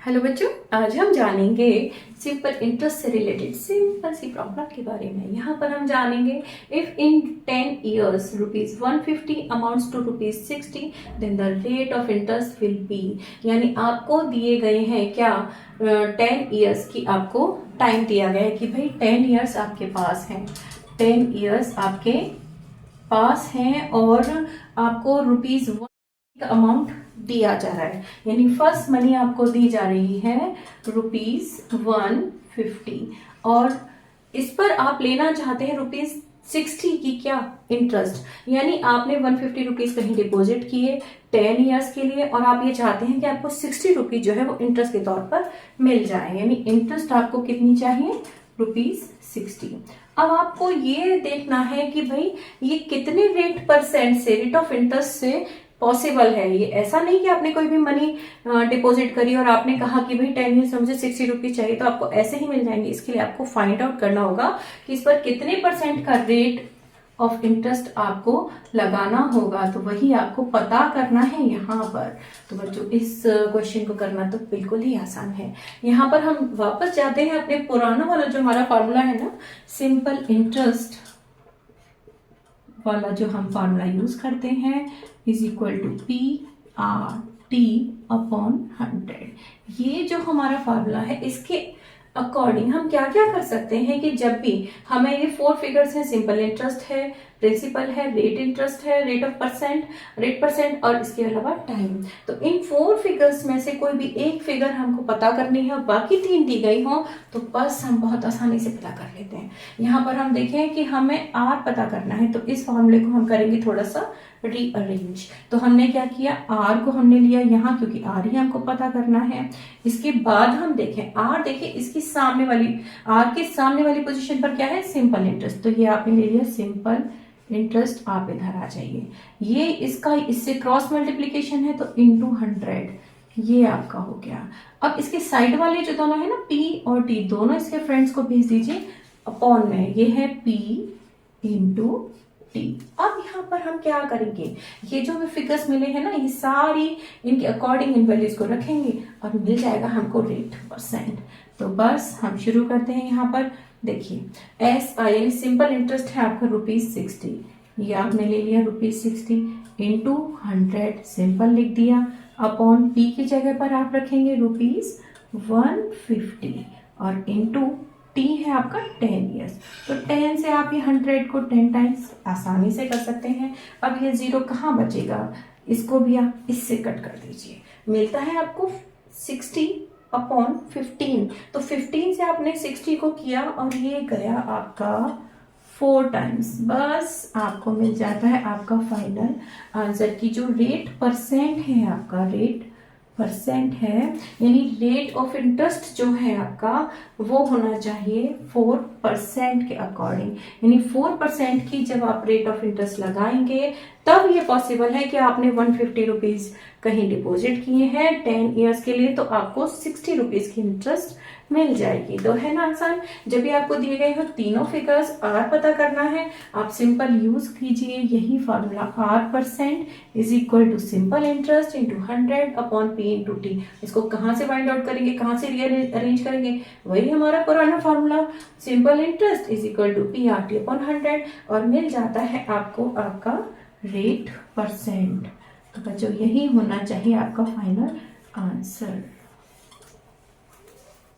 Hello बच्चों, आज हम जानेंगे सिंपल इंटरेस्ट से रिलेटेड सिंपल सी प्रॉब्लम के बारे में। यहाँ पर हम जानेंगे if in 10 years ₹150 amounts to ₹60 then the rate of interest will be. यानी आपको दिए गए हैं क्या 10 years की आपको टाइम दिया गया है कि भाई 10 years आपके पास हैं, 10 years आपके पास हैं और आपको ₹1 का अमाउंट दिया जा रहा है। यानी फर्स्ट मनी आपको दी जा रही है ₹150 और इस पर आप लेना चाहते हैं ₹60 की क्या इंटरेस्ट। यानी आपने ₹150 कहीं डिपॉजिट किए 10 years के लिए और आप ये चाहते हैं कि आपको ₹60 जो है वो इंटरेस्ट के तौर पर मिल जाए। यानी इंटरेस्ट आपको कितनी चाहिए? ₹60। अब आपको ये देखना है कि भाई ये कितने रेट ऑफ इंटरेस्ट से पॉसिबल है। ये ऐसा नहीं कि आपने कोई भी मनी डिपॉजिट करी और आपने कहा कि भाई 10 years से मुझे ₹60 चाहिए तो आपको ऐसे ही मिल जाएंगे। इसके लिए आपको फाइंड आउट करना होगा कि इस पर कितने % का रेट ऑफ इंटरेस्ट आपको लगाना होगा। तो वही आपको पता करना है यहाँ पर। तो बच्चों इस क्वेश्चन को करना तो बिल्कुल ही आसान है। यहाँ पर हम वापस जाते हैं अपने पुराना वाला जो हमारा फॉर्मूला है ना, सिंपल इंटरेस्ट वाला जो हम फॉर्मूला यूज करते हैं is equal to PRT upon 100। ये जो हमारा फॉर्मूला है इसके अकॉर्डिंग हम क्या क्या कर सकते हैं कि जब भी हमें ये 4 फिगर्स हैं, सिंपल इंटरेस्ट है, प्रिंसिपल है, रेट इंटरेस्ट है, रेट परसेंट और इसके अलावा टाइम। तो इन 4 फिगर्स में से कोई भी एक फिगर हमको पता करनी है, बाकी 3 दी गई हो तो बस हम बहुत आसानी से पता कर लेते हैं। यहाँ पर हम देखें कि हमें R पता करना है तो इस फॉर्मूले को हम करेंगे थोड़ा सा रीअरेंज। तो हमने क्या किया, R को हमने लिया यहाँ क्योंकि R ही हमको पता करना है। इसके बाद हम देखें R, देखिए इसकी सामने वाली R के सामने वाली पोजीशन पर क्या है, सिंपल इंटरेस्ट। तो ये आपने ले लिया सिंपल इंटरेस्ट, आप इधर आ जाइए। ये इसका इससे क्रॉस मल्टीप्लीकेशन है तो इंटू 100 ये आपका हो गया। अब इसके साइड वाले जो दोनों है ना P और T, दोनों इसके फ्रेंड्स को भेज दीजिए अपॉन में, ये है P इंटू T। अब यहाँ पर हम क्या करेंगे, ये जो हमें फिगर्स मिले हैं ना ये सारी इनके अकॉर्डिंग इन वैल्यूज को रखेंगे और मिल जाएगा हमको रेट %। तो बस हम शुरू करते हैं। यहाँ पर देखिए यानी सिंपल इंटरेस्ट है आपका ₹60, ये आपने ले लिया ₹60 इंटू 100 सिंपल लिख दिया अपॉन T की जगह पर आप रखेंगे ₹150 और इंटू T है आपका 10 years। तो 10 से आप ये 100 को 10 टाइम्स आसानी से कर सकते हैं। अब ये 0 कहाँ बचेगा, इसको भी आप इससे कट कर दीजिए, मिलता है आपको 60 अपॉन 15। तो 15 से आपने 60 को किया और ये गया आपका 4 टाइम्स। बस आपको मिल जाता है आपका फाइनल आंसर की जो रेट % है, आपका रेट % है। यानी रेट ऑफ इंटरेस्ट जो है आपका वो होना चाहिए 4% के अकॉर्डिंग। यानी 4% की जब आप रेट ऑफ इंटरेस्ट लगाएंगे तब ये पॉसिबल है कि आपने ₹150 कहीं डिपॉजिट किए हैं 10 years के लिए तो आपको ₹60 की इंटरेस्ट मिल जाएगी। तो है ना आसान। जब भी आपको दिए गए हो तीनों फिगर्स R पता करना है, आप सिंपल यूज कीजिए यही formula R% is equal to simple interest into 100 upon P into T। इसको कहाँ से फाइंड आउट करेंगे, कहाँ से रीअरेंज करेंगे, वही हमारा पुराना formula simple interest is equal to PRT upon 100 और मिल जाता है आपको आपका रेट %। तो बच्चों यही होना चाहिए आपका फाइनल आंसर।